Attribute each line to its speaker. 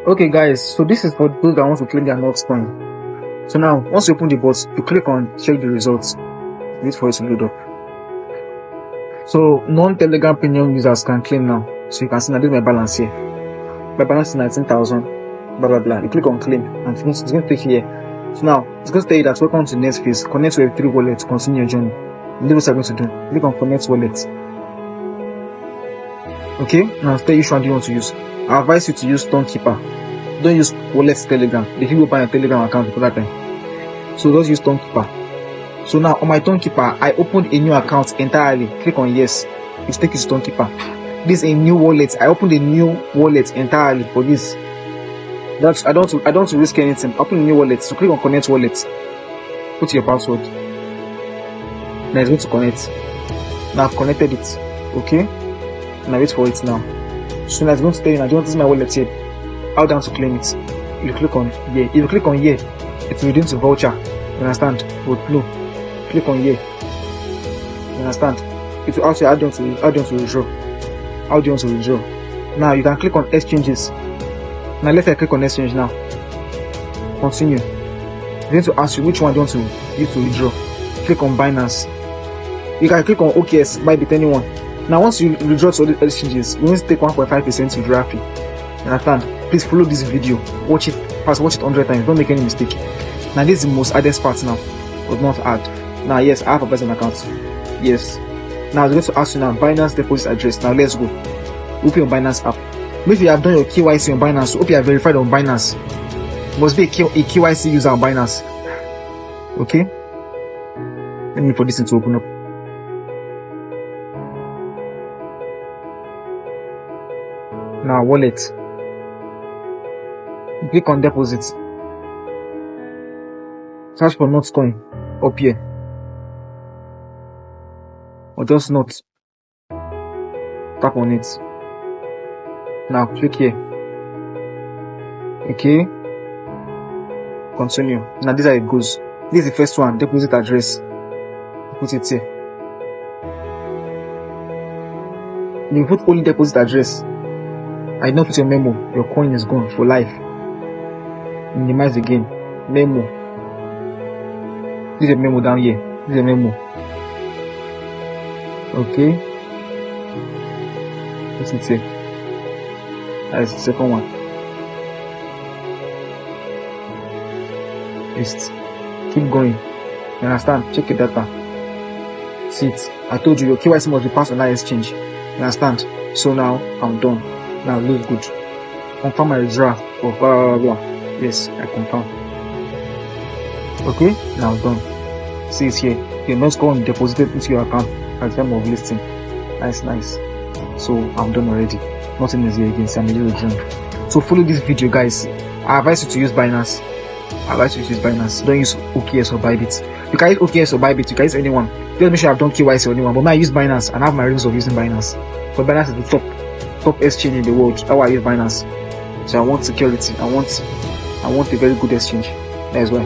Speaker 1: Okay guys, so this is for those that want to claim their Notcoin. So now, once you open the bot, you click on check the results. Wait for it to load up. So non-Telegram premium users can claim now. So you can see now this is my balance here. My balance is 19,000. Blah blah blah. You click on claim and it's going to take you here. So now it's going to tell you that welcome to the next phase. Connect to Web3 wallet to continue your journey. This is what you're going to do. Click on connect wallet. Okay, now tell you which one do you want to use. I advise you to use Stonekeeper. Don't use Wallet Telegram. They will buy your Telegram account for that time. So just use Stonekeeper. So now on my Stonekeeper, I opened a new account entirely. Click on yes. It's take you to Stonekeeper. This is a new wallet. I opened a new wallet entirely for this. I don't want to risk anything. Open a new wallet. So click on connect wallet. Put your password. Now it's going to connect. Now I've connected it. Okay. Now wait for it now. So now it's going to tell you now, this is my wallet here. How down to claim it? You click on yeah. If you click on yeah, it will redeem to voucher. You understand? With blue. Click on yeah. You understand? It will ask you how do you want to withdraw. How do you want to withdraw? Now you can click on exchanges. Now let's click on exchange now. Continue. It's going to ask you which one do you want to use to withdraw. Click on Binance. You can click on OKS, Bybit, anyone. Now once you withdraw to all the exchanges, you need to take 1.5% withdrawal fee. You understand? Please follow this video. Watch it 100 times. Don't make any mistake. Now this is the most hardest part now. But not hard. Now yes, I have a personal account. Yes. Now it's going to ask you now Binance deposit address. Now let's go. Open your Binance app. If you have done your KYC on Binance, hope you are verified on Binance. Must be a KYC user on Binance. Okay? Let me put this into open up. Now wallet. Click on deposit. Search for Notcoin up here. Or just not. Tap on it. Now click here. Okay. Continue. Now this is how it goes. This is the first one. Deposit address. Put it here. You put only deposit address. I did not put your memo. Your coin is gone for life. Minimize again. Memo. This is a memo down here. This is a memo. Okay. What's it say? That is the second one. Just keep going. You understand? Check your data. See it. I told you your KYC must be passed on that exchange. You understand? So now I'm done. Now looks good. Confirm my withdrawal for blah blah blah. Yes, I confirm. Okay, now done. See it here. Your Notcoin deposited into your account at the time of listing. Nice. So I'm done already. Nothing is here again. So I'm a little drunk. So follow this video, guys. I advise you to use Binance. Don't use OKS or Bybit. You can use OKS or Bybit. You can use anyone. Just make sure I've done KYC or anyone. But now I use Binance and I have my reasons of using Binance. But Binance is the top exchange in the world. That's why I use Binance. So I want security. I want a very good exchange. That's why.